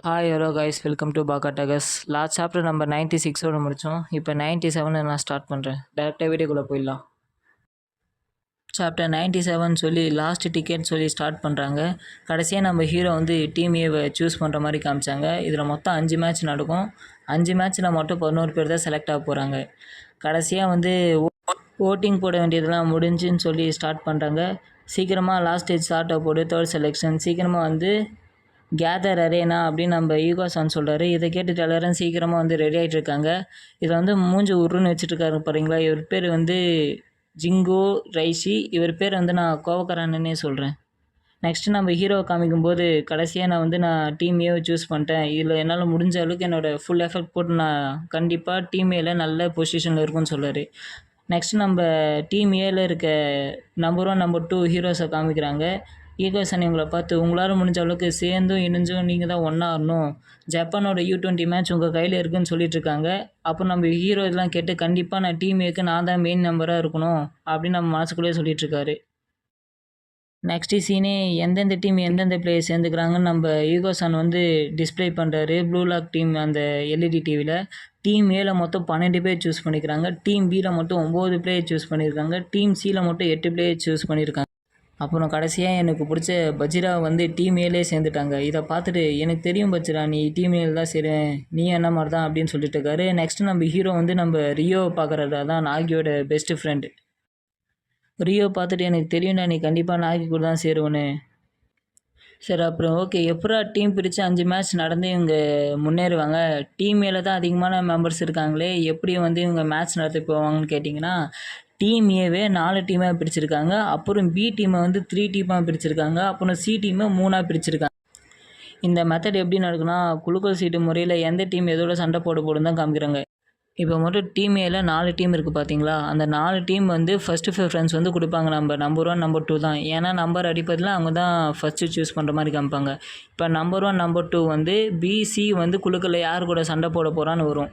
Hi hello guys, welcome to பாகாட்டகஸ். Last chapter நம்ம 96ஓட முடித்தோம். இப்போ 97 நான் ஸ்டார்ட் பண்ணுறேன். டேரெக்டாக வீடியோக்குள்ளே போயிடலாம். சாப்டர் 97 சொல்லி லாஸ்ட் டிக்கெட் சொல்லி ஸ்டார்ட் பண்ணுறாங்க. கடைசியாக நம்ம ஹீரோ வந்து டீம் ஏவை சூஸ் பண்ணுற மாதிரி காமிச்சாங்க. இதில் மொத்தம் 5 மேட்ச் நடக்கும். 5 மேட்ச்சில் மட்டும் 11 பேர் தான் செலக்ட் ஆக போகிறாங்க. கடைசியாக வந்து ஓட்டிங் போட வேண்டியதெல்லாம் முடிஞ்சுன்னு சொல்லி ஸ்டார்ட் பண்ணுறாங்க. சீக்கிரமாக லாஸ்ட் ஸ்டேஜ் ஸ்டார்ட் ஆக போடு, தேர்ட் செலெக்ஷன் சீக்கிரமாக வந்து கேதர் அரேனா அப்படின்னு நம்ம ஈகோசான் சொல்கிறாரு. இதை கேட்டுட்டு எல்லாரும் சீக்கிரமாக வந்து ரெடி ஆகிட்டு இருக்காங்க. இதை வந்து மூஞ்சி உருன்னு வச்சுட்ருக்காரு பாருங்களா. இவர் பேர் வந்து ஜிங்கோ ரைஷி. இவர் பேர் வந்து நான் கோவக்காரன்னே சொல்கிறேன். நெக்ஸ்ட்டு நம்ம ஹீரோவை காமிக்கும்போது கடைசியாக நான் டீம் ஏவை சூஸ் பண்ணிட்டேன். இதில் என்னால் முடிஞ்ச அளவுக்கு என்னோடய ஃபுல் எஃபெக்ட் போட்டு நான் கண்டிப்பாக டீம் ஏல நல்ல பொசிஷனில் இருக்குன்னு சொல்கிறாரு. நெக்ஸ்ட்டு நம்ம டீம் ஏல இருக்க நம்பர் 1 நம்பர் 2 ஹீரோஸை காமிக்கிறாங்க. ஈகோசன் இவங்களை பார்த்து உங்களால் முடிஞ்ச அளவுக்கு சேர்ந்தும் இணைஞ்சும் நீங்கள் தான் ஒன்றா ஆடணும். ஜப்பானோட U20 மேட்ச் உங்கள் கையில் இருக்குதுன்னு சொல்லிட்டு இருக்காங்க. அப்போ நம்ம ஹீரோ இதெல்லாம் கேட்டு கண்டிப்பாக நான் டீம் ஏக்கு நான் தான் மெயின் நம்பராக இருக்கணும் அப்படின்னு நம்ம மனசுக்குள்ளேயே சொல்லிகிட்ருக்காரு. நெக்ஸ்ட்டு சீனே எந்தெந்த டீம் எந்தெந்த பிளேயர் சேர்ந்துக்கிறாங்கன்னு நம்ம ஈகோசான் வந்து டிஸ்பிளே பண்ணுறாரு. ப்ளூ லாக் டீம் அந்த எல்இடி டிவியில். டீம் ஏல மொத்தம் 12 பேர் சூஸ் பண்ணியிருக்காங்க. டீம் பியில் மட்டும் 9 பிளேயர் சூஸ் பண்ணியிருக்காங்க. டீம் சியில் மட்டும் 8 பிளேயர் சூஸ் பண்ணியிருக்காங்க. அப்புறம் கடைசியாக எனக்கு பிடிச்ச பஜ்ரா வந்து டீம் ஏலே சேர்ந்துட்டாங்க. இதை பார்த்துட்டு எனக்கு தெரியும் பஜ்ரா, நீ டீம் ஏல தான் சரி, நீ என்ன மாதிரி தான் அப்படின்னு சொல்லிட்டு இருக்காரு. நெக்ஸ்ட்டு நம்ம ஹீரோ வந்து நம்ம ரியோவை பார்க்குறது தான் நாகியோட பெஸ்ட்டு ஃப்ரெண்டு. ரியோ பார்த்துட்டு எனக்கு தெரியும்டா, நீ கண்டிப்பாக நாகி கூட தான் சேருவனு. சரி அப்புறம் ஓகே, எப்படா டீம் பிரித்து 5 மேட்ச் நடந்து இவங்க முன்னேறுவாங்க? டீம் ஏல தான் அதிகமான மெம்பர்ஸ் இருக்காங்களே, எப்படி வந்து இவங்க மேட்ச் நடத்தி போவாங்கன்னு கேட்டிங்கன்னா, டீம் ஏவே 4 டீமாக பிரிச்சிருக்காங்க. அப்புறம் பி டீமை வந்து 3 டீமாக பிரிச்சிருக்காங்க. அப்புறம் சி டீமை 3ஆக பிரிச்சிருக்காங்க. இந்த மெத்தட் எப்படி நடக்குன்னா, குலுக்கல் சீட்டு முறையில் எந்த டீம் எதோட சண்டை போடுன்னு தான் காமிக்கிறாங்க. இப்போ மட்டும் டீம் ஏல 4 டீம் இருக்குது பார்த்தீங்களா? அந்த 4 டீம் வந்து ஃபஸ்ட்டு ப்ரிஃபரன்ஸ் வந்து கொடுப்பாங்க. நம்பர் 1 நம்பர் 2 தான். ஏன்னா நம்பர் அடிப்படையில் அவங்க தான் ஃபஸ்ட்டு சூஸ் பண்ணுற மாதிரி காமிப்பாங்க. இப்போ நம்பர் 1 நம்பர் 2 வந்து பிசி வந்து குழுக்களில் யார் கூட சண்டை போட போகிறான்னு வரும்.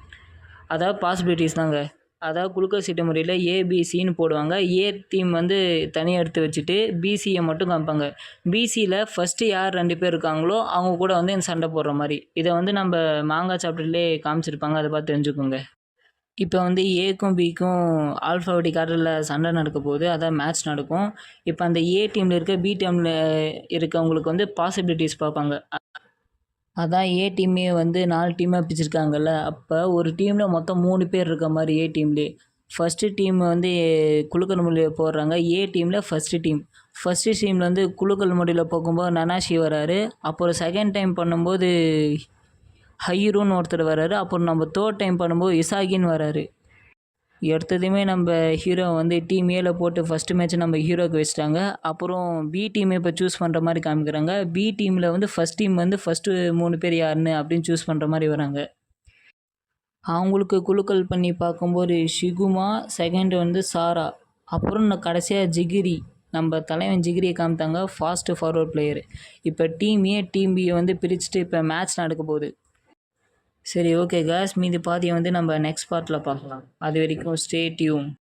அதாவது பாசிபிலிட்டிஸ் தாங்க. அதாவது குலுக்கல் சீட்டு முறையில் ஏபிசின்னு போடுவாங்க. ஏ டீம் வந்து தனியாக எடுத்து வச்சுட்டு பிசியை மட்டும் காமிப்பாங்க. பிசியில் ஃபஸ்ட்டு யார் 2 பேர் இருக்காங்களோ அவங்க கூட வந்து இந்த சண்டை போடுற மாதிரி. இதை வந்து நம்ம மாங்கா சாப்டர்லேயே காமிச்சிருப்பாங்க. அதை பார்த்து தெரிஞ்சுக்கோங்க. இப்போ வந்து ஏக்கும் பிக்கும் ஆல்ஃபாபெட்டிக் ஆர்டரில் சண்டை நடக்க போகுது. அதான் மேட்ச் நடக்கும். இப்போ அந்த ஏ டீமில் இருக்க பி டீமில் இருக்கவங்களுக்கு வந்து பாசிபிலிட்டிஸ் பார்ப்பாங்க. அதான் ஏ டீமே வந்து 4 டீமாக பிரிச்சிருக்காங்கல்ல. அப்போ ஒரு டீமில் மொத்தம் 3 பேர் இருக்க மாதிரி ஏ டீம்லேயே. ஃபஸ்ட்டு டீம் வந்து குலுக்கல் முறையில் போடுறாங்க. ஏ டீமில் ஃபஸ்ட்டு டீமில் வந்து குலுக்கல் முறையில் போகும்போது நனாஷி வராரு. அப்புறம் செகண்ட் டைம் பண்ணும்போது ஹைருன்னு ஒருத்தர் வராரு. அப்புறம் நம்ம தேர்ட் டைம் பண்ணும்போது இசாகின்னு வராரு. எடுத்ததுமே நம்ம ஹீரோ வந்து டீம் ஏல போட்டு ஃபஸ்ட்டு மேட்ச் நம்ம ஹீரோக்கு வச்சுட்டாங்க. அப்புறம் பி டீமை இப்போ சூஸ் பண்ணுற மாதிரி காமிக்கிறாங்க. பி டீமில் வந்து ஃபஸ்ட் டீம் வந்து ஃபஸ்ட்டு 3 பேர் யாருன்னு அப்படின்னு சூஸ் பண்ணுற மாதிரி வராங்க. அவங்களுக்கு குலுக்கல் பண்ணி பார்க்கும்போது ஷிகுமா, செகண்ட் வந்து சாரா, அப்புறம் கடைசியாக ஜிகிரி, நம்ம தலைவன் ஜிகிரியை காமித்தாங்க. Fast forward player. இப்போ டீம் ஏ டீம் பியை வந்து பிரிச்சுட்டு இப்போ மேட்ச் நடக்க போகுது. சரி ஓகே காய்ஸ், மீதி பாதியை வந்து நம்ம நெக்ஸ்ட் பார்ட்டில் பார்க்கலாம். அது வரைக்கும் ஸ்டே டியூன்.